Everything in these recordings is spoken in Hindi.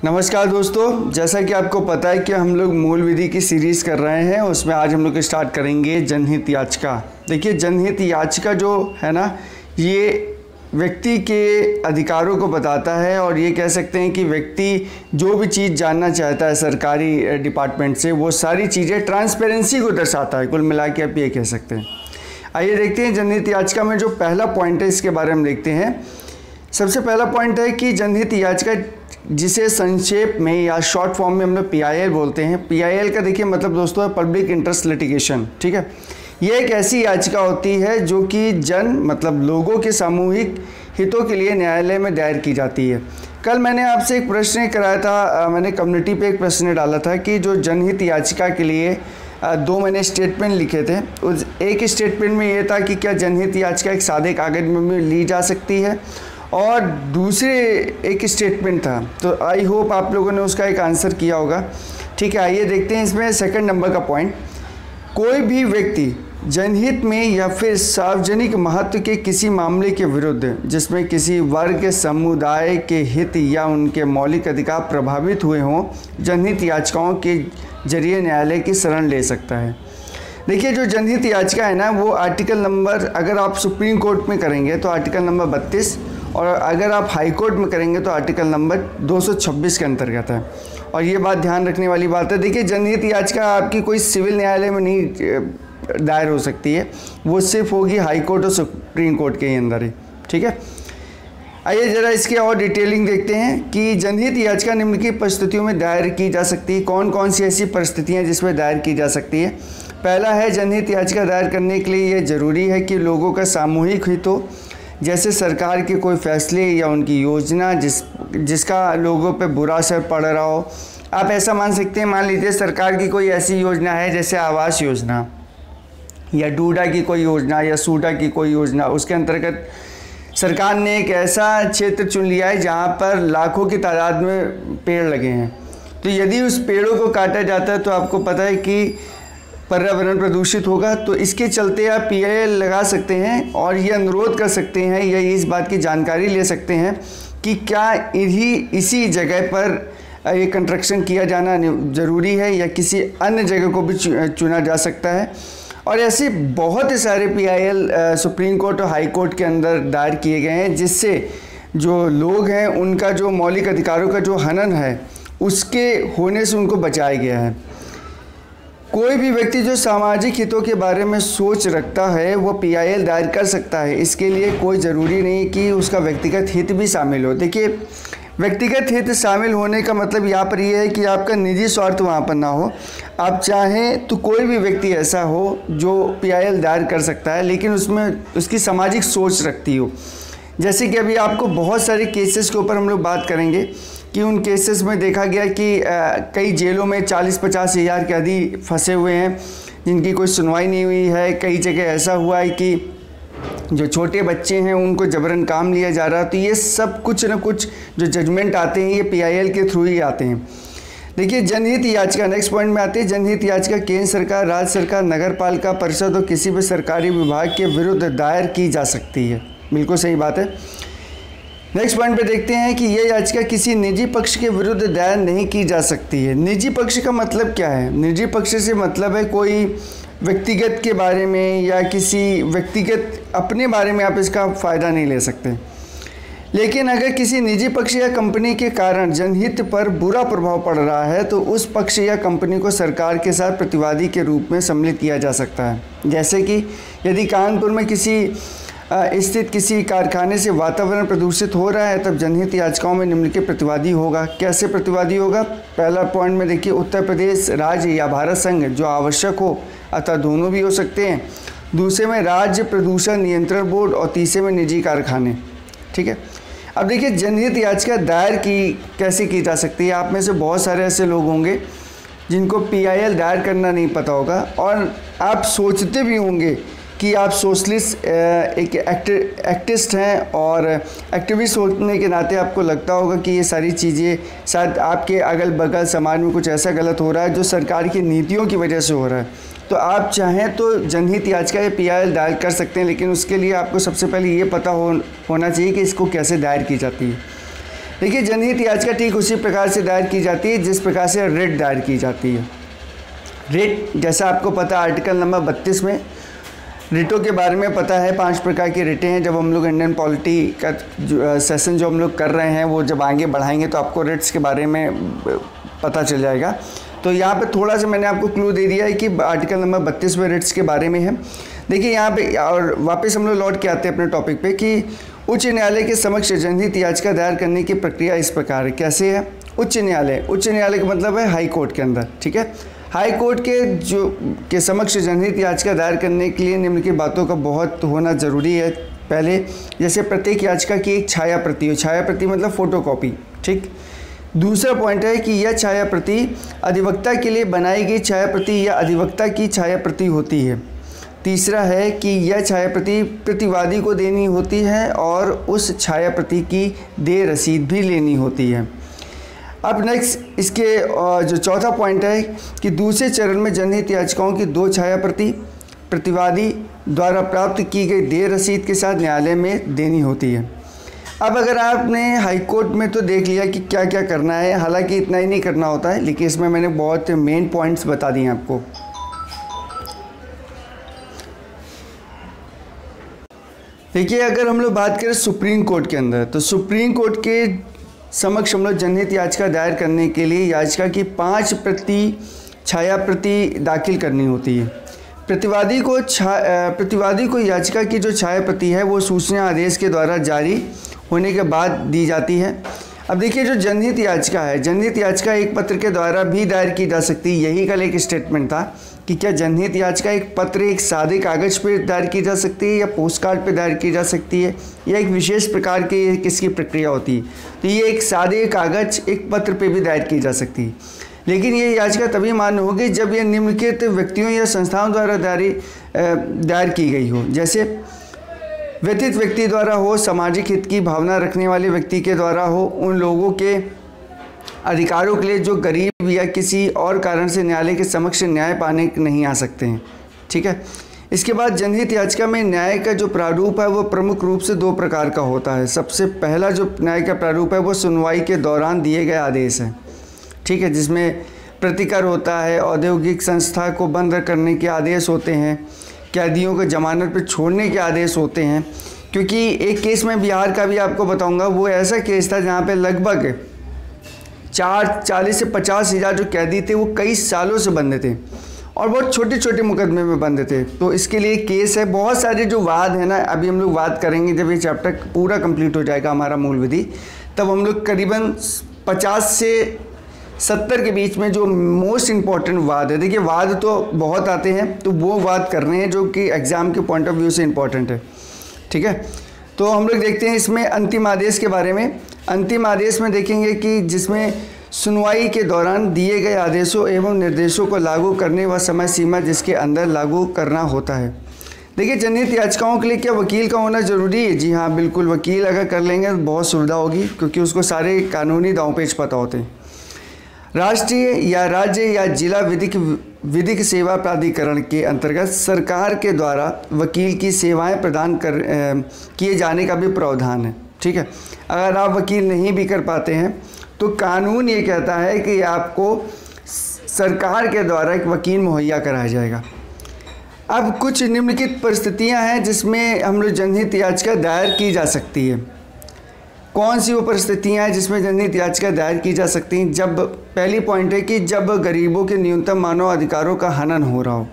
नमस्कार दोस्तों, जैसा कि आपको पता है कि हम लोग मूल विधि की सीरीज़ कर रहे हैं। उसमें आज हम लोग स्टार्ट करेंगे जनहित याचिका। देखिए, जनहित याचिका जो है ना, ये व्यक्ति के अधिकारों को बताता है और ये कह सकते हैं कि व्यक्ति जो भी चीज़ जानना चाहता है सरकारी डिपार्टमेंट से, वो सारी चीज़ें ट्रांसपेरेंसी को दर्शाता है। कुल मिला के आप ये कह सकते हैं। आइए देखते हैं जनहित याचिका में जो पहला पॉइंट है, इसके बारे में देखते हैं। सबसे पहला पॉइंट है कि जनहित याचिका, जिसे संक्षेप में या शॉर्ट फॉर्म में हम लोग PIL बोलते हैं। PIL का देखिए मतलब दोस्तों है पब्लिक इंटरेस्ट लिटिगेशन। ठीक है, ये एक ऐसी याचिका होती है जो कि मतलब लोगों के सामूहिक हितों के लिए न्यायालय में दायर की जाती है। कल मैंने आपसे एक प्रश्न कराया था, मैंने कम्युनिटी पे एक प्रश्न डाला था कि जो जनहित याचिका के लिए दो मैंने स्टेटमेंट लिखे थे। उस एक स्टेटमेंट में ये था कि क्या जनहित याचिका एक सादे कागज में ली जा सकती है, और दूसरे एक स्टेटमेंट था। तो आई होप आप लोगों ने उसका एक आंसर किया होगा। ठीक है, आइए देखते हैं इसमें सेकंड नंबर का पॉइंट। कोई भी व्यक्ति जनहित में या फिर सार्वजनिक महत्व के किसी मामले के विरुद्ध जिसमें किसी वर्ग समुदाय के हित या उनके मौलिक अधिकार प्रभावित हुए हों, जनहित याचिकाओं के जरिए न्यायालय की शरण ले सकता है। देखिए, जो जनहित याचिका है ना, वो आर्टिकल नंबर, अगर आप सुप्रीम कोर्ट में करेंगे तो आर्टिकल नंबर 32, और अगर आप हाई कोर्ट में करेंगे तो आर्टिकल नंबर 226 के अंतर्गत है। और ये बात ध्यान रखने वाली बात है। देखिए, जनहित याचिका आपकी कोई सिविल न्यायालय में नहीं दायर हो सकती है, वो सिर्फ होगी हाई कोर्ट और सुप्रीम कोर्ट के अंदर ही। ठीक है, आइए ज़रा इसकी और डिटेलिंग देखते हैं कि जनहित याचिका निम्नलिखित परिस्थितियों में दायर की जा सकती है। कौन कौन सी ऐसी परिस्थितियाँ जिसमें दायर की जा सकती है। पहला है, जनहित याचिका दायर करने के लिए ये ज़रूरी है कि लोगों का सामूहिक हित हो, जैसे सरकार के कोई फैसले या उनकी योजना जिसका लोगों पे बुरा असर पड़ रहा हो। आप ऐसा मान सकते हैं, मान लीजिए सरकार की कोई ऐसी योजना है जैसे आवास योजना या डूडा की कोई योजना या सूडा की कोई योजना, उसके अंतर्गत सरकार ने एक ऐसा क्षेत्र चुन लिया है जहाँ पर लाखों की तादाद में पेड़ लगे हैं। तो यदि उस पेड़ों को काटा जाता है तो आपको पता है कि पर्यावरण प्रदूषित होगा। तो इसके चलते आप PIL लगा सकते हैं और ये अनुरोध कर सकते हैं या इस बात की जानकारी ले सकते हैं कि क्या इसी जगह पर ये कंस्ट्रक्शन किया जाना ज़रूरी है या किसी अन्य जगह को भी चुना जा सकता है। और ऐसे बहुत सारे PIL सुप्रीम कोर्ट और हाई कोर्ट के अंदर दायर किए गए हैं, जिससे जो लोग हैं उनका जो मौलिक अधिकारों का जो हनन है उसके होने से उनको बचाया गया है। कोई भी व्यक्ति जो सामाजिक हितों के बारे में सोच रखता है वो PIL दायर कर सकता है। इसके लिए कोई ज़रूरी नहीं कि उसका व्यक्तिगत हित भी शामिल हो। देखिए, व्यक्तिगत हित शामिल होने का मतलब यहाँ पर ये है कि आपका निजी स्वार्थ वहाँ पर ना हो। आप चाहें तो कोई भी व्यक्ति ऐसा हो जो PIL दायर कर सकता है, लेकिन उसमें उसकी सामाजिक सोच रखती हो। जैसे कि अभी आपको बहुत सारे केसेस के ऊपर हम लोग बात करेंगे कि उन केसेस में देखा गया कि कई जेलों में 40-50 हज़ार कैदी फंसे हुए हैं जिनकी कोई सुनवाई नहीं हुई है। कई जगह ऐसा हुआ है कि जो छोटे बच्चे हैं उनको जबरन काम लिया जा रहा है। तो ये सब कुछ न कुछ जो जजमेंट आते हैं ये PIL के थ्रू ही आते हैं। देखिए, जनहित याचिका नेक्स्ट पॉइंट में आती है। जनहित याचिका केंद्र सरकार, राज्य सरकार, नगर पालिका परिषद और किसी भी सरकारी विभाग के विरुद्ध दायर की जा सकती है। बिल्कुल सही बात है। नेक्स्ट पॉइंट पे देखते हैं कि यह याचिका किसी निजी पक्ष के विरुद्ध दायर नहीं की जा सकती है। निजी पक्ष का मतलब क्या है? निजी पक्ष से मतलब है कोई व्यक्तिगत के बारे में या किसी व्यक्तिगत अपने बारे में आप इसका फ़ायदा नहीं ले सकते। लेकिन अगर किसी निजी पक्ष या कंपनी के कारण जनहित पर बुरा प्रभाव पड़ रहा है तो उस पक्ष या कंपनी को सरकार के साथ प्रतिवादी के रूप में सम्मिलित किया जा सकता है। जैसे कि यदि कानपुर में स्थित किसी कारखाने से वातावरण प्रदूषित हो रहा है, तब जनहित याचिकाओं में निम्नलिखित प्रतिवादी होगा। कैसे प्रतिवादी होगा? पहला पॉइंट में देखिए, उत्तर प्रदेश राज्य या भारत संघ जो आवश्यक हो, अतः दोनों भी हो सकते हैं। दूसरे में राज्य प्रदूषण नियंत्रण बोर्ड और तीसरे में निजी कारखाने। ठीक है, अब देखिए जनहित याचिका दायर कैसे की जा सकती है। आप में से बहुत सारे ऐसे लोग होंगे जिनको PIL दायर करना नहीं पता होगा, और आप सोचते भी होंगे कि आप सोशलिस्ट एक एक्टिविस्ट हैं, और एक्टिविस्ट होने के नाते आपको लगता होगा कि ये सारी चीज़ें शायद आपके अगल बगल समाज में कुछ ऐसा गलत हो रहा है जो सरकार की नीतियों की वजह से हो रहा है। तो आप चाहें तो जनहित याचिका या PIL दायर कर सकते हैं, लेकिन उसके लिए आपको सबसे पहले ये पता होना चाहिए कि इसको कैसे दायर की जाती है। देखिए जनहित याचिका ठीक उसी प्रकार से दायर की जाती है जिस प्रकार से रिट दायर की जाती है। रिट जैसा आपको पता है आर्टिकल नंबर 32 में रिटों के बारे में पता है, 5 प्रकार की रिटें हैं। जब हम लोग इंडियन पॉलिटी का सेशन जो हम लोग कर रहे हैं वो जब आगे बढ़ाएंगे तो आपको रिट्स के बारे में पता चल जाएगा। तो यहाँ पे थोड़ा सा मैंने आपको क्लू दे दिया है कि आर्टिकल नंबर 32 में रिट्स के बारे में है। देखिए यहाँ पे और वापस हम लोग लौट के आते हैं अपने टॉपिक पे कि उच्च न्यायालय के समक्ष जनहित याचिका दायर करने की प्रक्रिया इस प्रकार है। कैसे है? उच्च न्यायालय का मतलब है हाई कोर्ट के अंदर, ठीक है। हाई कोर्ट के समक्ष जनहित याचिका दायर करने के लिए निम्न की बातों का बहुत होना ज़रूरी है। पहले जैसे प्रत्येक याचिका की एक छाया प्रति हो, छाया प्रति मतलब फ़ोटोकॉपी, ठीक। दूसरा पॉइंट है कि यह छाया प्रति अधिवक्ता के लिए बनाई गई छाया प्रति या अधिवक्ता की छाया प्रति होती है। तीसरा है कि यह छाया प्रति प्रतिवादी को देनी होती है और उस छाया प्रति की देय रसीद भी लेनी होती है। अब नेक्स्ट इसके जो चौथा पॉइंट है कि दूसरे चरण में जनहित याचिकाओं की 2 छाया प्रति प्रतिवादी द्वारा प्राप्त की गई देय रसीद के साथ न्यायालय में देनी होती है। अब अगर आपने हाई कोर्ट में तो देख लिया कि क्या क्या करना है, हालांकि इतना ही नहीं करना होता है, लेकिन इसमें मैंने बहुत मेन पॉइंट्स बता दिए आपको। देखिए अगर हम लोग बात करें सुप्रीम कोर्ट के अंदर, तो सुप्रीम कोर्ट के समक्ष हम लोग जनहित याचिका दायर करने के लिए याचिका की 5 प्रति छाया प्रति दाखिल करनी होती है। प्रतिवादी को याचिका की जो छाया प्रति है वो सूचना आदेश के द्वारा जारी होने के बाद दी जाती है। अब देखिए जो जनहित याचिका है, जनहित याचिका एक पत्र के द्वारा भी दायर की जा सकती है। यही कल एक स्टेटमेंट था कि क्या जनहित याचिका एक पत्र, एक सादे कागज़ पे दायर की जा सकती है या पोस्ट कार्ड पे दायर की जा सकती है या एक विशेष प्रकार की किसकी प्रक्रिया होती है। तो ये एक सादे कागज़ एक पत्र पे भी दायर की जा सकती है, लेकिन ये याचिका तभी मान्य होगी जब यह निम्नलिखित व्यक्तियों या संस्थाओं द्वारा दायर की गई हो। जैसे व्यतीत व्यक्ति द्वारा हो, सामाजिक हित की भावना रखने वाले व्यक्ति के द्वारा हो, उन लोगों के अधिकारों के लिए जो गरीब या किसी और कारण से न्यायालय के समक्ष न्याय पाने नहीं आ सकते हैं, ठीक है। इसके बाद जनहित याचिका में न्याय का जो प्रारूप है वो प्रमुख रूप से 2 प्रकार का होता है। सबसे पहला जो न्याय का प्रारूप है वो सुनवाई के दौरान दिए गए आदेश है, ठीक है, जिसमें प्रतिकर होता है, औद्योगिक संस्था को बंद करने के आदेश होते हैं, कैदियों को जमानत पर छोड़ने के आदेश होते हैं। क्योंकि एक केस में बिहार का भी आपको बताऊंगा, वो ऐसा केस था जहाँ पे लगभग 40 से 50 हज़ार जो कैदी थे वो कई सालों से बंद थे और बहुत छोटे छोटे मुकदमे में बंद थे। तो इसके लिए केस है, बहुत सारे जो वाद है ना, अभी हम लोग बात करेंगे जब ये चैप्टर पूरा कंप्लीट हो जाएगा हमारा मूल विधि, तब हम लोग करीबन 50 से 70 के बीच में जो मोस्ट इम्पॉर्टेंट वाद है, देखिए वाद तो बहुत आते हैं, तो वो वाद कर रहे हैं जो कि एग्ज़ाम के पॉइंट ऑफ व्यू से इम्पॉर्टेंट है, ठीक है। तो हम लोग देखते हैं इसमें अंतिम आदेश के बारे में। अंतिम आदेश में देखेंगे कि जिसमें सुनवाई के दौरान दिए गए आदेशों एवं निर्देशों को लागू करने व समय सीमा जिसके अंदर लागू करना होता है। देखिए जनहित याचिकाओं के लिए क्या वकील का होना ज़रूरी है? जी हाँ, बिल्कुल। वकील अगर कर लेंगे तो बहुत सुविधा होगी, क्योंकि उसको सारे कानूनी दांव पेच पता होते हैं। राष्ट्रीय या राज्य या जिला विधिक सेवा प्राधिकरण के अंतर्गत सरकार के द्वारा वकील की सेवाएं प्रदान किए जाने का भी प्रावधान है, ठीक है। अगर आप वकील नहीं भी कर पाते हैं तो कानून ये कहता है कि आपको सरकार के द्वारा एक वकील मुहैया कराया जाएगा। अब कुछ निम्नलिखित परिस्थितियां हैं जिसमें हम लोग जनहित याचिका दायर की जा सकती है। कौन सी वो परिस्थितियां हैं जिसमें जनहित याचिका दायर की जा सकती हैं? जब पहली पॉइंट है कि जब गरीबों के न्यूनतम मानव अधिकारों का हनन हो रहा हो।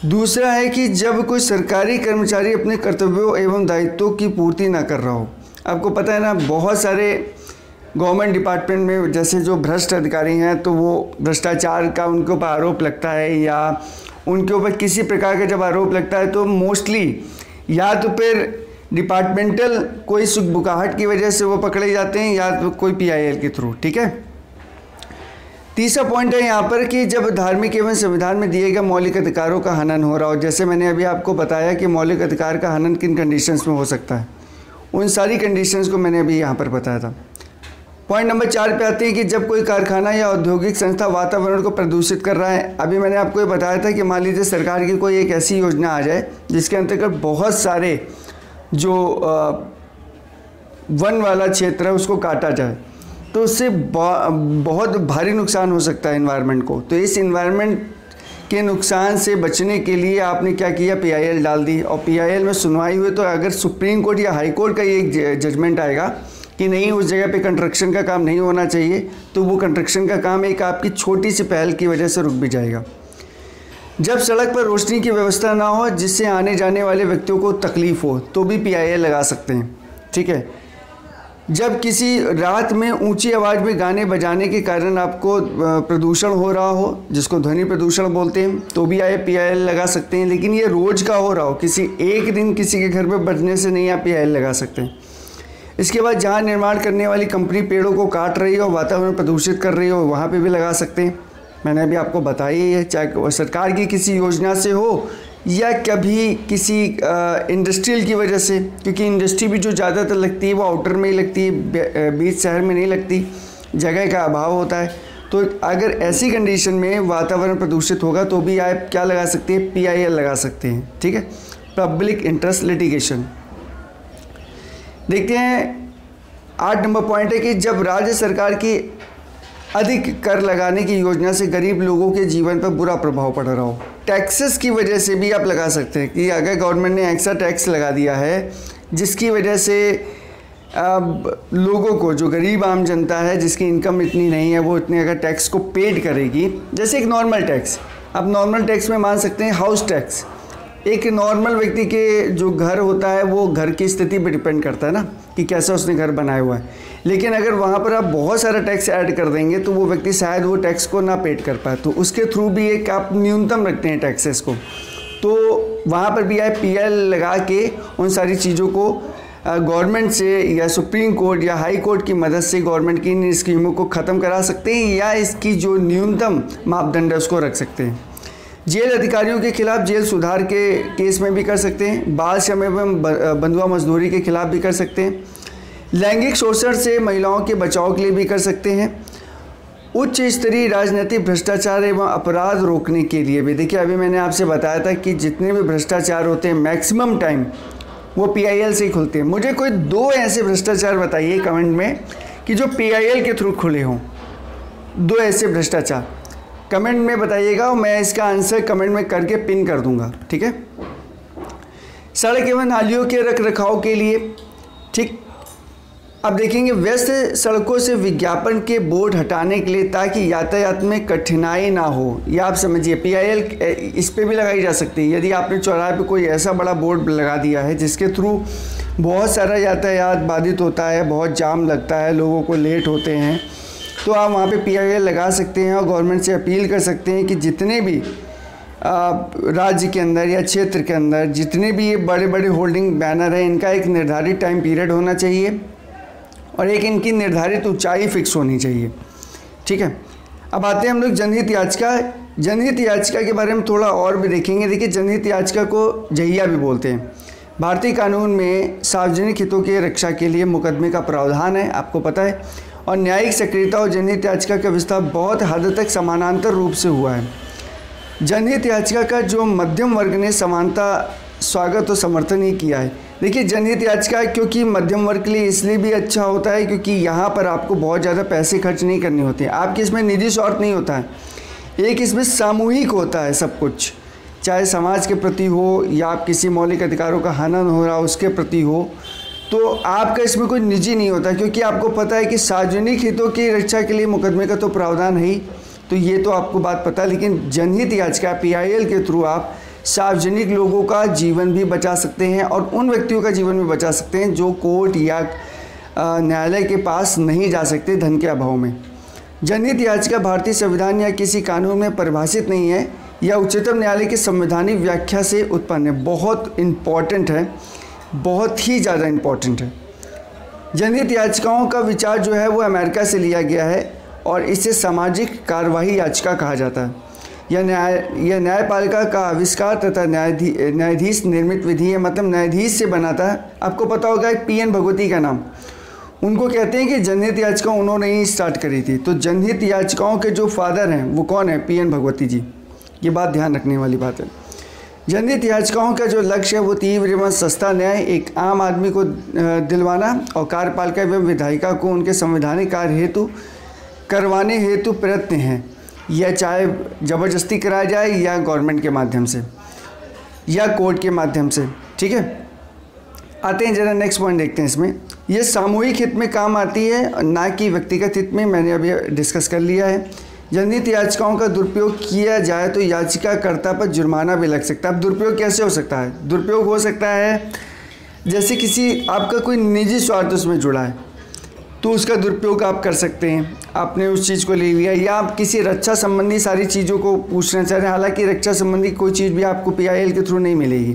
दूसरा है कि जब कोई सरकारी कर्मचारी अपने कर्तव्यों एवं दायित्वों की पूर्ति ना कर रहा हो। आपको पता है ना, बहुत सारे गवर्नमेंट डिपार्टमेंट में जैसे जो भ्रष्ट अधिकारी हैं तो वो भ्रष्टाचार का उनके ऊपर आरोप लगता है या उनके ऊपर किसी प्रकार का जब आरोप लगता है तो मोस्टली या तो फिर डिपार्टमेंटल कोई सुखबुकाहट की वजह से वो पकड़े जाते हैं या तो कोई PIL के थ्रू, ठीक है। तीसरा पॉइंट है यहाँ पर कि जब धार्मिक एवं संविधान में दिए गए मौलिक अधिकारों का हनन हो रहा हो। जैसे मैंने अभी आपको बताया कि मौलिक अधिकार का हनन किन कंडीशंस में हो सकता है, उन सारी कंडीशंस को मैंने अभी यहाँ पर बताया था। पॉइंट नंबर 4 पे आते हैं कि जब कोई कारखाना या औद्योगिक संस्था वातावरण को प्रदूषित कर रहा है। अभी मैंने आपको ये बताया था कि मान लीजिए सरकार की कोई एक ऐसी योजना आ जाए जिसके अंतर्गत बहुत सारे जो वन वाला क्षेत्र है उसको काटा जाए, तो उससे बहुत भारी नुकसान हो सकता है एनवायरनमेंट को। तो इस एनवायरनमेंट के नुकसान से बचने के लिए आपने क्या किया, PIL डाल दी, और PIL में सुनवाई हुई तो अगर सुप्रीम कोर्ट या हाई कोर्ट का ये जजमेंट आएगा कि नहीं उस जगह पे कंस्ट्रक्शन का काम नहीं होना चाहिए, तो वो कंस्ट्रक्शन का काम एक आपकी छोटी सी पहल की वजह से रुक भी जाएगा। जब सड़क पर रोशनी की व्यवस्था ना हो जिससे आने जाने वाले व्यक्तियों को तकलीफ़ हो तो भी PIL लगा सकते हैं, ठीक है। जब किसी रात में ऊंची आवाज़ में गाने बजाने के कारण आपको प्रदूषण हो रहा हो, जिसको ध्वनि प्रदूषण बोलते हैं, तो भी आप PIL लगा सकते हैं। लेकिन ये रोज़ का हो रहा हो, किसी एक दिन किसी के घर पर बजने से नहीं आप PIL लगा सकते हैं। इसके बाद जहाँ निर्माण करने वाली कंपनी पेड़ों को काट रही हो, वातावरण प्रदूषित कर रही हो, वहाँ पे भी लगा सकते हैं। मैंने अभी आपको बताया ही है, चाहे सरकार की किसी योजना से हो या कभी किसी इंडस्ट्रियल की वजह से, क्योंकि इंडस्ट्री भी जो ज़्यादातर लगती है वो आउटर में ही लगती है, बीच शहर में नहीं लगती, जगह का अभाव होता है। तो अगर ऐसी कंडीशन में वातावरण प्रदूषित होगा तो भी आप क्या लगा सकते हैं, PIL लगा सकते हैं, ठीक है, पब्लिक इंटरेस्ट लिटिगेशन। देखते हैं 8 नंबर पॉइंट है कि जब राज्य सरकार की अधिक कर लगाने की योजना से गरीब लोगों के जीवन पर बुरा प्रभाव पड़ रहा हो। टैक्सेस की वजह से भी आप लगा सकते हैं कि अगर गवर्नमेंट ने एक्स्ट्रा टैक्स लगा दिया है जिसकी वजह से लोगों को, जो गरीब आम जनता है जिसकी इनकम इतनी नहीं है, वो इतने अगर टैक्स को पेड करेगी, जैसे एक नॉर्मल टैक्स, आप नॉर्मल टैक्स में मान सकते हैं हाउस टैक्स। एक नॉर्मल व्यक्ति के जो घर होता है वो घर की स्थिति पर डिपेंड करता है ना कि कैसा उसने घर बनाया हुआ है। लेकिन अगर वहाँ पर आप बहुत सारा टैक्स ऐड कर देंगे तो वो व्यक्ति शायद वो टैक्स को ना पेड कर पाए, तो उसके थ्रू भी एक आप न्यूनतम रखते हैं टैक्सेस को, तो वहाँ पर भी आप PIL लगा के उन सारी चीज़ों को गवर्नमेंट से या सुप्रीम कोर्ट या हाई कोर्ट की मदद से गवर्नमेंट की इन स्कीमों को ख़त्म करा सकते हैं या इसकी जो न्यूनतम मापदंड है उसको रख सकते हैं। जेल अधिकारियों के खिलाफ जेल सुधार के केस में भी कर सकते हैं, बाल श्रम एवं बंधुआ मजदूरी के खिलाफ भी कर सकते हैं, लैंगिक शोषण से महिलाओं के बचाव के लिए भी कर सकते हैं, उच्च स्तरीय राजनीतिक भ्रष्टाचार एवं अपराध रोकने के लिए भी। देखिए अभी मैंने आपसे बताया था कि जितने भी भ्रष्टाचार होते हैं मैक्सिमम टाइम वो PIL से ही खुलते हैं। मुझे कोई 2 ऐसे भ्रष्टाचार बताइए कमेंट में कि जो PIL के थ्रू खुले हों, 2 ऐसे भ्रष्टाचार कमेंट में बताइएगा और मैं इसका आंसर कमेंट में करके पिन कर दूंगा, ठीक है। सड़क एवं नालियों के रख रखाव के लिए, ठीक, अब देखेंगे व्यस्त सड़कों से विज्ञापन के बोर्ड हटाने के लिए ताकि यातायात में कठिनाई ना हो, या आप समझिए PIL इस पे भी लगाई जा सकती है। यदि आपने चौराहे पे कोई ऐसा बड़ा बोर्ड लगा दिया है जिसके थ्रू बहुत सारा यातायात बाधित होता है, बहुत जाम लगता है, लोगों को लेट होते हैं, तो आप वहाँ पे PIL लगा सकते हैं और गवर्नमेंट से अपील कर सकते हैं कि जितने भी राज्य के अंदर या क्षेत्र के अंदर जितने भी ये बड़े बड़े होल्डिंग बैनर हैं इनका एक निर्धारित टाइम पीरियड होना चाहिए और एक इनकी निर्धारित ऊंचाई फिक्स होनी चाहिए, ठीक है। अब आते हैं हम लोग जनहित याचिका। जनहित याचिका के बारे में थोड़ा और भी देखेंगे। देखिए जनहित याचिका को जहिया भी बोलते हैं। भारतीय कानून में सार्वजनिक हितों की रक्षा के लिए मुकदमे का प्रावधान है, आपको पता है, और न्यायिक सक्रियता और जनहित याचिका का विस्तार बहुत हद तक समानांतर रूप से हुआ है। जनहित याचिका का जो मध्यम वर्ग ने समानता स्वागत और समर्थन ही किया है। देखिए जनहित याचिका क्योंकि मध्यम वर्ग के लिए इसलिए भी अच्छा होता है क्योंकि यहाँ पर आपको बहुत ज़्यादा पैसे खर्च नहीं करने होते हैं, आपके इसमें निजी स्वार्थ नहीं होता है, एक इसमें सामूहिक होता है सब कुछ, चाहे समाज के प्रति हो या आप किसी मौलिक अधिकारों का हनन हो रहा उसके प्रति हो, तो आपका इसमें कोई निजी नहीं होता क्योंकि आपको पता है कि सार्वजनिक हितों की रक्षा के लिए मुकदमे का तो प्रावधान है ही, तो ये तो आपको बात पता है। लेकिन जनहित याचिका PIL के थ्रू आप सार्वजनिक लोगों का जीवन भी बचा सकते हैं और उन व्यक्तियों का जीवन भी बचा सकते हैं जो कोर्ट या न्यायालय के पास नहीं जा सकते धन के अभाव में। जनहित याचिका भारतीय संविधान या किसी कानून में परिभाषित नहीं है या उच्चतम न्यायालय की संवैधानिक व्याख्या से उत्पन्न है। बहुत इम्पॉर्टेंट है, बहुत ही ज़्यादा इम्पॉर्टेंट है। जनहित याचिकाओं का विचार जो है वो अमेरिका से लिया गया है और इसे सामाजिक कार्यवाही याचिका कहा जाता है। यह न्यायपालिका का आविष्कार तथा न्यायाधीश निर्मित विधि है, मतलब न्यायाधीश से बनाता है। आपको पता होगा PN भगवती का नाम, उनको कहते हैं कि जनहित याचिका उन्होंने ही स्टार्ट करी थी। तो जनहित याचिकाओं के जो फादर हैं वो कौन है? PN भगवती जी। ये बात ध्यान रखने वाली बात है। जनहित याचिकाओं का जो लक्ष्य है वो तीव्र एवं सस्ता न्याय एक आम आदमी को दिलवाना और कार्यपालिका एवं विधायिका को उनके संवैधानिक कार्य हेतु करवाने हेतु प्रयत्न हैं। यह चाहे ज़बरदस्ती कराया जाए या गवर्नमेंट के माध्यम से या कोर्ट के माध्यम से। ठीक है, आते हैं जरा नेक्स्ट पॉइंट देखते हैं। इसमें यह सामूहिक हित में काम आती है ना कि व्यक्तिगत हित में, मैंने अभी डिस्कस कर लिया है। जनहित याचिकाओं का दुरुपयोग किया जाए तो याचिकाकर्ता पर जुर्माना भी लग सकता है। अब दुरुपयोग कैसे हो सकता है? दुरुपयोग हो सकता है जैसे किसी आपका कोई निजी स्वार्थ उसमें जुड़ा है तो उसका दुरुपयोग आप कर सकते हैं, आपने उस चीज़ को ले लिया, या आप किसी रक्षा संबंधी सारी चीज़ों को पूछना चाह रहे हैं, हालांकि रक्षा संबंधी कोई चीज़ भी आपको PIL के थ्रू नहीं मिलेगी,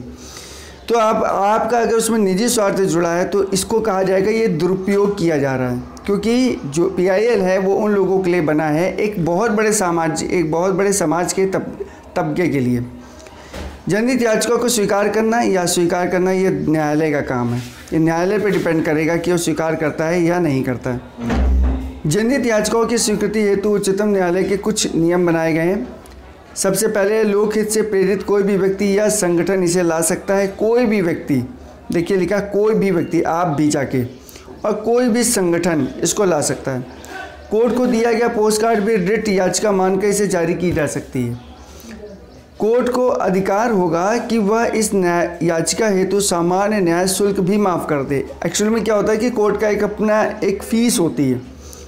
तो आपका अगर उसमें निजी स्वार्थ जुड़ा है तो इसको कहा जाएगा ये दुरुपयोग किया जा रहा है, क्योंकि जो PIL है वो उन लोगों के लिए बना है एक बहुत बड़े समाज के तबके के लिए। जनहित याचिका को स्वीकार करना या स्वीकार करना ये न्यायालय का काम है। ये न्यायालय पर डिपेंड करेगा कि वो स्वीकार करता है या नहीं करता है। जनहित याचिकाओं की स्वीकृति हेतु उच्चतम न्यायालय के कुछ नियम बनाए गए हैं। सबसे पहले लोकहित से प्रेरित कोई भी व्यक्ति या संगठन इसे ला सकता है। कोई भी व्यक्ति, देखिए लिखा कोई भी व्यक्ति, आप भी जाके, और कोई भी संगठन इसको ला सकता है। कोर्ट को दिया गया पोस्ट कार्ड भी रिट याचिका मानकर इसे जारी की जा सकती है। कोर्ट को अधिकार होगा कि वह इस याचिका हेतु सामान्य न्याय शुल्क भी माफ़ कर दे। एक्चुअली में क्या होता है कि कोर्ट का एक फ़ीस होती है।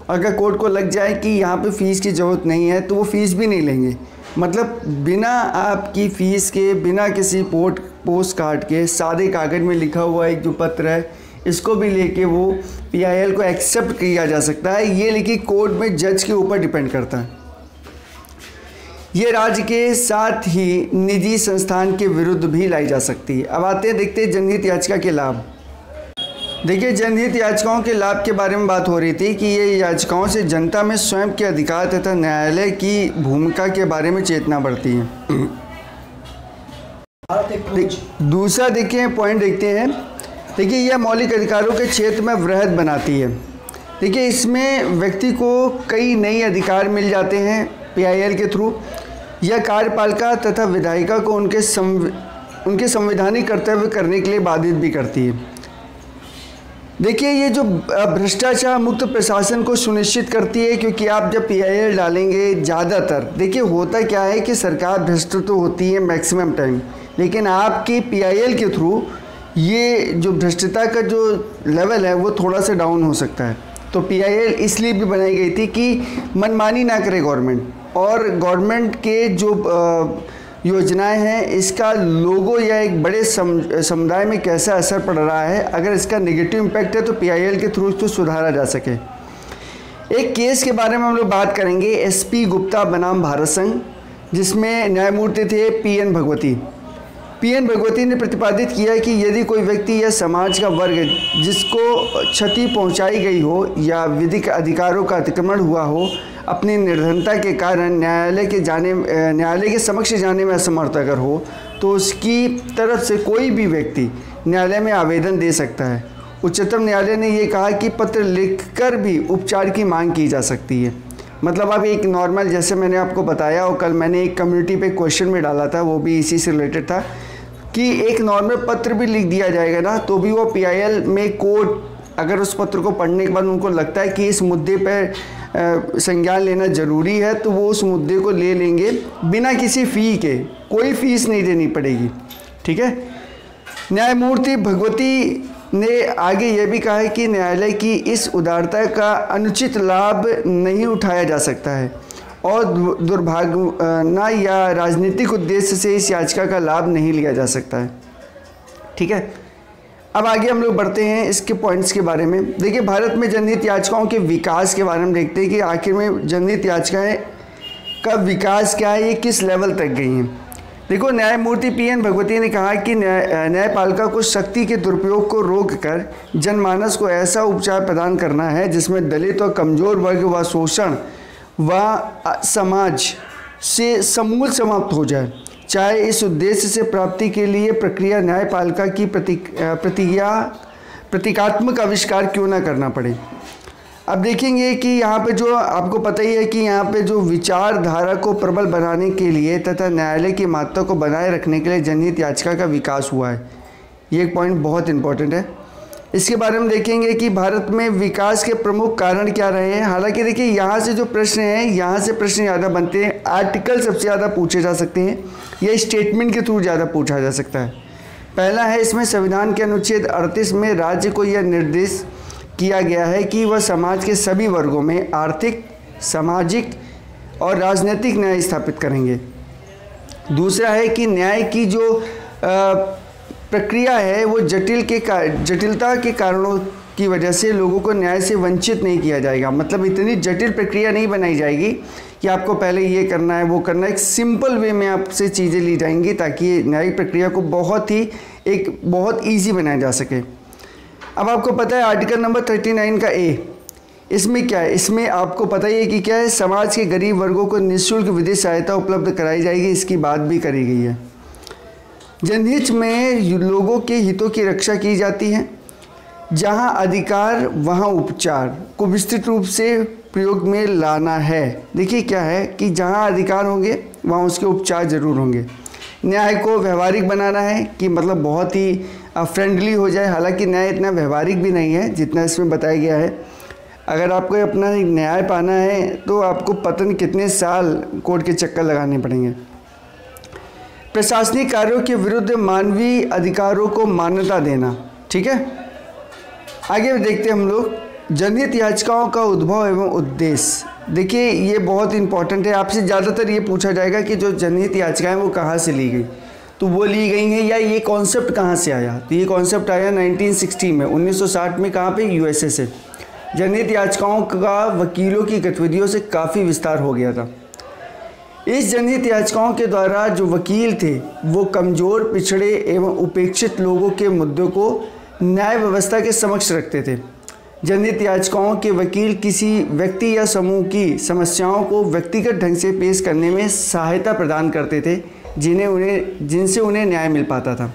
अगर कोर्ट को लग जाए कि यहाँ पे फ़ीस की ज़रूरत नहीं है तो वो फ़ीस भी नहीं लेंगे। मतलब बिना आपकी फ़ीस के, बिना किसी पोस्ट कार्ड के, सादे कागज़ में लिखा हुआ एक जो पत्र है, इसको भी लेके वो PIL को एक्सेप्ट किया जा सकता है। ये लेकिन कोर्ट में जज के ऊपर डिपेंड करता है। ये राज्य के साथ ही निजी संस्थान के विरुद्ध भी लाई जा सकती है। अब आते हैं, देखते हैं जनहित याचिका के लाभ। देखिए, जनहित याचिकाओं के लाभ के बारे में बात हो रही थी कि ये याचिकाओं से जनता में स्वयं के अधिकार तथा न्यायालय की भूमिका के बारे में चेतना बढ़ती है। दूसरा देखिए पॉइंट देखते हैं। देखिए, यह मौलिक अधिकारों के क्षेत्र में वृहद बनाती है। देखिए, इसमें व्यक्ति को कई नए अधिकार मिल जाते हैं PIL के थ्रू। यह कार्यपालिका तथा विधायिका को उनके संवैधानिक कर्तव्य करने के लिए बाधित भी करती है। देखिए, ये जो भ्रष्टाचार मुक्त प्रशासन को सुनिश्चित करती है, क्योंकि आप जब PIL डालेंगे, ज़्यादातर देखिए होता क्या है कि सरकार भ्रष्ट तो होती है मैक्सिमम टाइम, लेकिन आपकी PIL के थ्रू ये जो भ्रष्टता का जो लेवल है वो थोड़ा सा डाउन हो सकता है। तो PIL इसलिए भी बनाई गई थी कि मनमानी ना करे गवर्नमेंट, और गवर्नमेंट के जो योजनाएं हैं इसका लोगों या एक बड़े समुदाय में कैसा असर पड़ रहा है, अगर इसका नेगेटिव इम्पैक्ट है तो PIL के थ्रू इसको सुधारा जा सके। एक केस के बारे में हम लोग बात करेंगे, SP गुप्ता बनाम भारत संघ, जिसमें न्यायमूर्ति थे PN भगवती। PN भगवती ने प्रतिपादित किया कि यदि कोई व्यक्ति या समाज का वर्ग जिसको क्षति पहुंचाई गई हो या विधिक अधिकारों का अतिक्रमण हुआ हो, अपनी निर्धनता के कारण न्यायालय के समक्ष जाने में असमर्थ अगर हो, तो उसकी तरफ से कोई भी व्यक्ति न्यायालय में आवेदन दे सकता है। उच्चतम न्यायालय ने ये कहा कि पत्र लिखकर भी उपचार की मांग की जा सकती है। मतलब अब एक नॉर्मल, जैसे मैंने आपको बताया और कल मैंने एक कम्युनिटी पे क्वेश्चन में डाला था, वो भी इसी से रिलेटेड था कि एक नॉर्मल पत्र भी लिख दिया जाएगा ना, तो भी वो PIL में कोर्ट अगर उस पत्र को पढ़ने के बाद उनको लगता है कि इस मुद्दे पर संज्ञान लेना ज़रूरी है, तो वो उस मुद्दे को ले लेंगे बिना किसी फ़ी के, कोई फ़ीस नहीं देनी पड़ेगी। ठीक है। न्यायमूर्ति भगवती ने आगे ये भी कहा है कि न्यायालय की इस उदारता का अनुचित लाभ नहीं उठाया जा सकता है और दुर्भावना या राजनीतिक उद्देश्य से इस याचिका का लाभ नहीं लिया जा सकता है। ठीक है। अब आगे हम लोग बढ़ते हैं इसके पॉइंट्स के बारे में। देखिए, भारत में जनहित याचिकाओं के विकास के बारे में देखते हैं कि आखिर में जनहित याचिकाएं का विकास क्या है, ये किस लेवल तक गई हैं। देखो, न्यायमूर्ति PN भगवती ने कहा कि न्यायपालिका को शक्ति के दुरुपयोग को रोककर जनमानस को ऐसा उपचार प्रदान करना है जिसमें दलित और कमज़ोर वर्ग व शोषण व समाज से समूल समाप्त हो जाए, चाहे इस उद्देश्य से प्राप्ति के लिए प्रक्रिया न्यायपालिका की प्रतीकात्मक आविष्कार क्यों न करना पड़े। अब देखेंगे कि यहाँ पे जो आपको पता ही है कि यहाँ पे जो विचारधारा को प्रबल बनाने के लिए तथा न्यायालय की महत्ता को बनाए रखने के लिए जनहित याचिका का विकास हुआ है। ये एक पॉइंट बहुत इंपॉर्टेंट है। इसके बारे में देखेंगे कि भारत में विकास के प्रमुख कारण क्या रहे हैं। हालांकि देखिए यहाँ से जो प्रश्न हैं, यहाँ से प्रश्न ज़्यादा बनते हैं, आर्टिकल सबसे ज़्यादा पूछे जा सकते हैं या स्टेटमेंट के थ्रू ज़्यादा पूछा जा सकता है। पहला है, इसमें संविधान के अनुच्छेद 38 में राज्य को यह निर्देश किया गया है कि वह समाज के सभी वर्गों में आर्थिक, सामाजिक और राजनीतिक न्याय स्थापित करेंगे। दूसरा है कि न्याय की जो प्रक्रिया है वो जटिलता के कारणों की वजह से लोगों को न्याय से वंचित नहीं किया जाएगा। मतलब इतनी जटिल प्रक्रिया नहीं बनाई जाएगी कि आपको पहले ये करना है वो करना है। एक सिंपल वे में आपसे चीज़ें ली जाएंगी ताकि न्यायिक प्रक्रिया को बहुत ईजी बनाया जा सके। अब आपको पता है आर्टिकल नंबर 39 का ए, इसमें क्या है, इसमें आपको पता ही है कि क्या है, समाज के गरीब वर्गों को निःशुल्क विधिक सहायता उपलब्ध कराई जाएगी, इसकी बात भी करी गई है। जनहित में लोगों के हितों की रक्षा की जाती है। जहां अधिकार वहां उपचार को विस्तृत रूप से प्रयोग में लाना है। देखिए क्या है कि जहां अधिकार होंगे वहां उसके उपचार जरूर होंगे। न्याय को व्यवहारिक बनाना है कि मतलब बहुत ही फ्रेंडली हो जाए। हालांकि न्याय इतना व्यवहारिक भी नहीं है जितना इसमें बताया गया है। अगर आपको अपना न्याय पाना है तो आपको पता नहीं कितने साल कोर्ट के चक्कर लगाने पड़ेंगे। प्रशासनिक कार्यों के विरुद्ध मानवीय अधिकारों को मान्यता देना। ठीक है, आगे देखते हैं हम लोग जनहित याचिकाओं का उद्भव एवं उद्देश्य। देखिए ये बहुत इंपॉर्टेंट है। आपसे ज़्यादातर ये पूछा जाएगा कि जो जनहित याचिकाएं वो कहाँ से ली गई, तो वो ली गई हैं या ये कॉन्सेप्ट कहाँ से आया। तो ये कॉन्सेप्ट आया 1960 में, 1960 में। कहाँ पे? यूएसए से। जनहित याचिकाओं का वकीलों की गतिविधियों से काफ़ी विस्तार हो गया था। इस जनहित याचिकाओं के द्वारा जो वकील थे वो कमज़ोर, पिछड़े एवं उपेक्षित लोगों के मुद्दों को न्याय व्यवस्था के समक्ष रखते थे। जनहित याचिकाओं के वकील किसी व्यक्ति या समूह की समस्याओं को व्यक्तिगत ढंग से पेश करने में सहायता प्रदान करते थे जिनसे उन्हें न्याय मिल पाता था।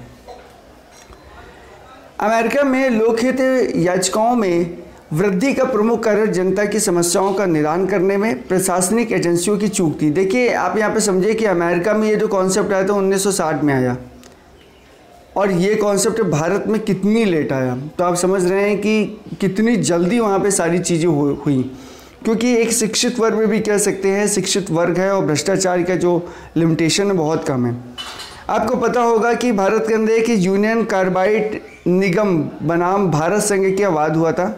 अमेरिका में लोकहित याचिकाओं में वृद्धि का प्रमुख कारण जनता की समस्याओं का निदान करने में प्रशासनिक एजेंसियों की चूक थी। देखिए आप यहाँ पे समझिए कि अमेरिका में ये जो कॉन्सेप्ट आया था 1960 में आया और ये कॉन्सेप्ट भारत में कितनी लेट आया। तो आप समझ रहे हैं कि कितनी जल्दी वहाँ पे सारी चीज़ें हुई, क्योंकि एक शिक्षित वर्ग में भी कह सकते हैं शिक्षित वर्ग है और भ्रष्टाचार का जो लिमिटेशन है बहुत कम है। आपको पता होगा कि भारत के अंदर एक यूनियन कार्बाइड निगम बनाम भारत संघ का वाद हुआ था,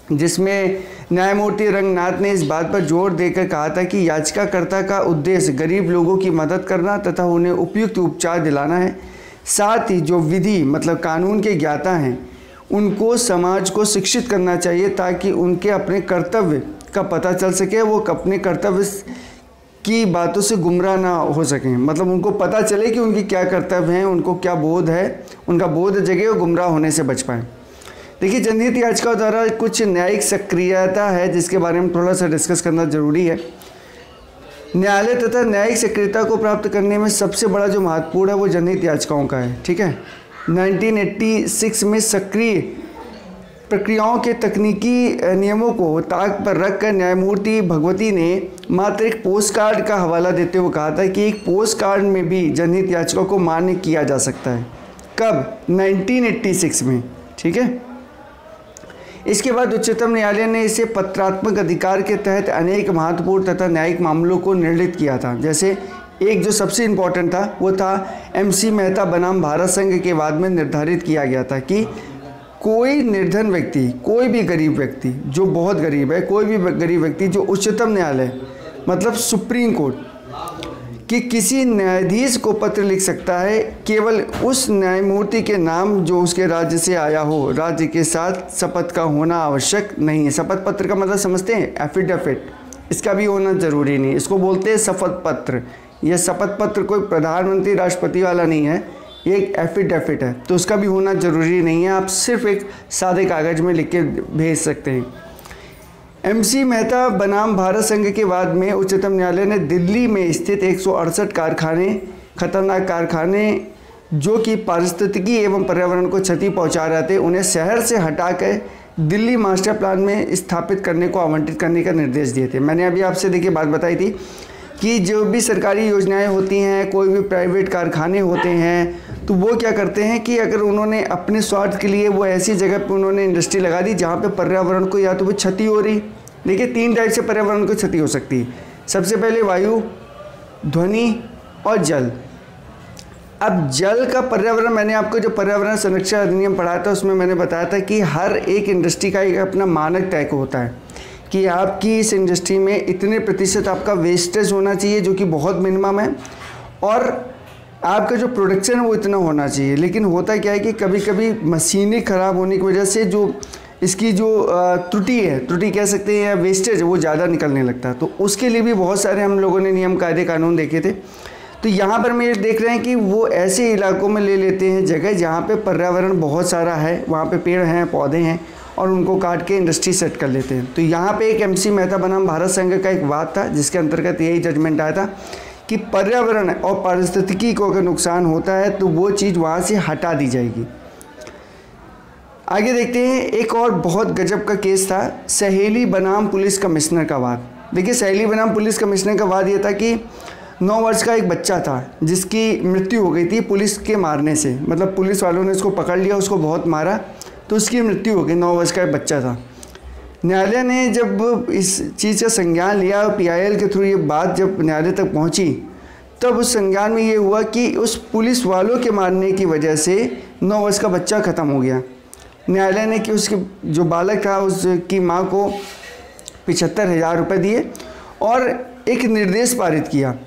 जिसमें न्यायमूर्ति रंगनाथ ने इस बात पर जोर देकर कहा था कि याचिकाकर्ता का उद्देश्य गरीब लोगों की मदद करना तथा उन्हें उपयुक्त उपचार दिलाना है। साथ ही जो विधि मतलब कानून के ज्ञाता हैं उनको समाज को शिक्षित करना चाहिए ताकि उनके अपने कर्तव्य का पता चल सके, वो अपने कर्तव्य की बातों से गुमराह ना हो सकें। मतलब उनको पता चले कि उनकी क्या कर्तव्य हैं, उनको क्या बोध है, उनका बोध जगह वो गुमराह होने से बच पाएँ। देखिए जनहित याचिका द्वारा कुछ न्यायिक सक्रियता है जिसके बारे में थोड़ा सा डिस्कस करना जरूरी है। न्यायालय तथा न्यायिक सक्रियता को प्राप्त करने में सबसे बड़ा जो महत्वपूर्ण है वो जनहित याचिकाओं का है। ठीक है, 1986 में सक्रिय प्रक्रियाओं के तकनीकी नियमों को ताक पर रखकर न्यायमूर्ति भगवती ने मात्र एक पोस्ट कार्ड का हवाला देते हुए कहा था कि एक पोस्ट कार्ड में भी जनहित याचिका को मान्य किया जा सकता है। कब? 1986 में। ठीक है, इसके बाद उच्चतम न्यायालय ने इसे पत्रात्मक अधिकार के तहत अनेक महत्वपूर्ण तथा न्यायिक मामलों को निर्णित किया था। जैसे एक जो सबसे इम्पोर्टेंट था वो था MC मेहता बनाम भारत संघ के वाद में निर्धारित किया गया था कि कोई निर्धन व्यक्ति, कोई भी गरीब व्यक्ति जो बहुत गरीब है, कोई भी गरीब व्यक्ति जो उच्चतम न्यायालय मतलब सुप्रीम कोर्ट कि किसी न्यायाधीश को पत्र लिख सकता है केवल उस न्यायमूर्ति के नाम जो उसके राज्य से आया हो। राज्य के साथ शपथ का होना आवश्यक नहीं है। शपथ पत्र का मतलब समझते हैं? एफिडेविट, इसका भी होना जरूरी नहीं। इसको बोलते हैं शपथ पत्र। यह शपथ पत्र कोई प्रधानमंत्री राष्ट्रपति वाला नहीं है, ये एक एफिडेविट है, तो उसका भी होना जरूरी नहीं है। आप सिर्फ एक सादे कागज़ में लिख के भेज सकते हैं। MC मेहता बनाम भारत संघ के वाद में उच्चतम न्यायालय ने दिल्ली में स्थित 168 कारखाने, खतरनाक कारखाने जो कि पारिस्थितिकी एवं पर्यावरण को क्षति पहुंचा रहे थे, उन्हें शहर से हटाकर दिल्ली मास्टर प्लान में स्थापित करने को आवंटित करने का निर्देश दिए थे। मैंने अभी आपसे देखिए बात बताई थी कि जो भी सरकारी योजनाएं होती हैं, कोई भी प्राइवेट कारखाने होते हैं, तो वो क्या करते हैं कि अगर उन्होंने अपने स्वार्थ के लिए वो ऐसी जगह पे उन्होंने इंडस्ट्री लगा दी जहाँ पे पर्यावरण को या तो वो क्षति हो रही। देखिए 3 टाइप से पर्यावरण को क्षति हो सकती है। सबसे पहले वायु, ध्वनि और जल। अब जल का पर्यावरण, मैंने आपको जो पर्यावरण संरक्षण अधिनियम पढ़ाया था उसमें मैंने बताया था कि हर एक इंडस्ट्री का एक अपना मानक तय होता है कि आपकी इस इंडस्ट्री में इतने प्रतिशत आपका वेस्टेज होना चाहिए जो कि बहुत मिनिमम है, और आपका जो प्रोडक्शन है वो इतना होना चाहिए। लेकिन होता क्या है कि कभी कभी मशीनें ख़राब होने की वजह से जो इसकी जो त्रुटि कह सकते हैं या वेस्टेज वो ज़्यादा निकलने लगता है। तो उसके लिए भी बहुत सारे हम लोगों ने नियम कायदे कानून देखे थे। तो यहाँ पर मैं देख रहे हैं कि वो ऐसे इलाकों में ले लेते हैं जगह जहाँ पे पर्यावरण बहुत सारा है, वहाँ पे पेड़ हैं, पौधे हैं, और उनको काट के इंडस्ट्री सेट कर लेते हैं। तो यहाँ पे एक MC मेहता बनाम भारत संघ का एक वाद था जिसके अंतर्गत यही जजमेंट आया था कि पर्यावरण और पारिस्थितिकी को अगर नुकसान होता है तो वो चीज़ वहाँ से हटा दी जाएगी। आगे देखते हैं, एक और बहुत गजब का केस था सहेली बनाम पुलिस कमिश्नर का वाद। देखिए सहेली बनाम पुलिस कमिश्नर का वाद ये था कि 9 वर्ष का एक बच्चा था जिसकी मृत्यु हो गई थी पुलिस के मारने से। मतलब पुलिस वालों ने उसको पकड़ लिया, उसको बहुत मारा, तो उसकी मृत्यु हो गई। 9 वर्ष का एक बच्चा था। न्यायालय ने जब इस चीज़ का संज्ञान लिया, PIL के थ्रू ये बात जब न्यायालय तक पहुंची, तब उस संज्ञान में ये हुआ कि उस पुलिस वालों के मारने की वजह से 9 वर्ष का बच्चा ख़त्म हो गया। न्यायालय ने कि उसके जो बालक था उसकी माँ को 75,000 रुपये दिए और एक निर्देश पारित किया।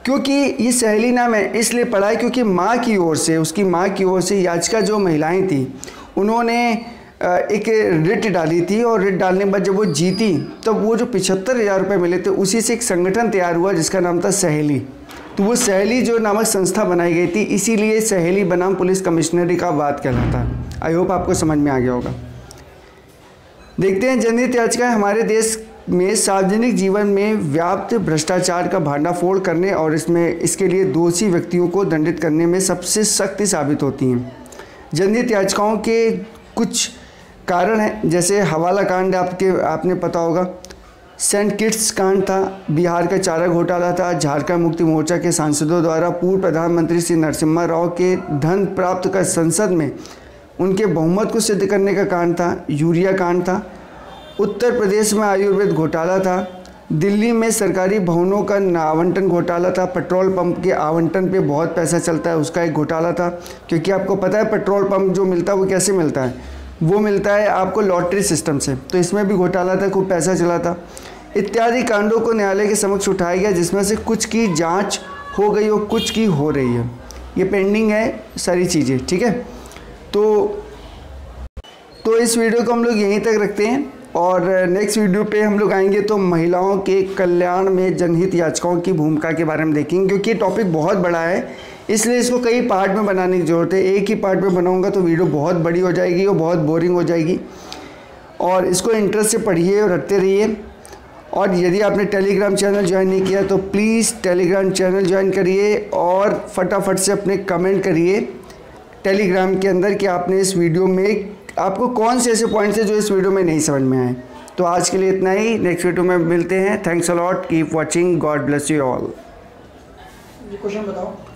क्योंकि ये सहेली नाम है इसलिए पड़ा है क्योंकि माँ की ओर से, उसकी माँ की ओर से याचिका जो महिलाएं थी उन्होंने एक रिट डाली थी, और रिट डालने के बाद जब वो जीती तब वो जो 75,000 रुपये मिले थे उसी से एक संगठन तैयार हुआ जिसका नाम था सहेली। तो वो सहेली जो नामक संस्था बनाई गई थी, इसीलिए सहेली बनाम पुलिस कमिश्नरी का वाद कहलाता है। आई होप आपको समझ में आ गया होगा। देखते हैं, जनहित याचिका हमारे देश में सार्वजनिक जीवन में व्याप्त भ्रष्टाचार का भांडाफोड़ करने और इसके लिए दोषी व्यक्तियों को दंडित करने में सबसे सख्ती साबित होती हैं। जनहित याचिकाओं के कुछ कारण हैं, जैसे हवाला कांड आपने पता होगा, सेंट किट्स कांड था, बिहार का चारा घोटाला था, झारखंड मुक्ति मोर्चा के सांसदों द्वारा पूर्व प्रधानमंत्री श्री नरसिम्हा राव के धन प्राप्त कर संसद में उनके बहुमत को सिद्ध करने का कांड था, यूरिया कांड था, उत्तर प्रदेश में आयुर्वेद घोटाला था, दिल्ली में सरकारी भवनों का आवंटन घोटाला था, पेट्रोल पंप के आवंटन पे बहुत पैसा चलता है उसका एक घोटाला था। क्योंकि आपको पता है पेट्रोल पंप जो मिलता है वो कैसे मिलता है, वो मिलता है आपको लॉटरी सिस्टम से, तो इसमें भी घोटाला था, खूब पैसा चला था। इत्यादि कांडों को न्यायालय के समक्ष उठाया गया जिसमें से कुछ की जाँच हो गई और कुछ की हो रही है। ये पेंडिंग है सारी चीज़ें, ठीक है। तो इस वीडियो को हम लोग यहीं तक रखते हैं और नेक्स्ट वीडियो पे हम लोग आएंगे तो महिलाओं के कल्याण में जनहित याचिकाओं की भूमिका के बारे में देखेंगे। क्योंकि टॉपिक बहुत बड़ा है इसलिए इसको कई पार्ट में बनाने की ज़रूरत है। एक ही पार्ट में बनाऊंगा तो वीडियो बहुत बड़ी हो जाएगी और बहुत बोरिंग हो जाएगी। और इसको इंटरेस्ट से पढ़िए और रखते रहिए। और यदि आपने टेलीग्राम चैनल ज्वाइन नहीं किया तो प्लीज़ टेलीग्राम चैनल ज्वाइन करिए और फटाफट से अपने कमेंट करिए टेलीग्राम के अंदर कि आपने इस वीडियो में आपको कौन से ऐसे पॉइंट्स हैं जो इस वीडियो में नहीं समझ में आए। तो आज के लिए इतना ही, नेक्स्ट वीडियो में मिलते हैं। Thanks a lot, keep watching, God bless you all. Question बताओ।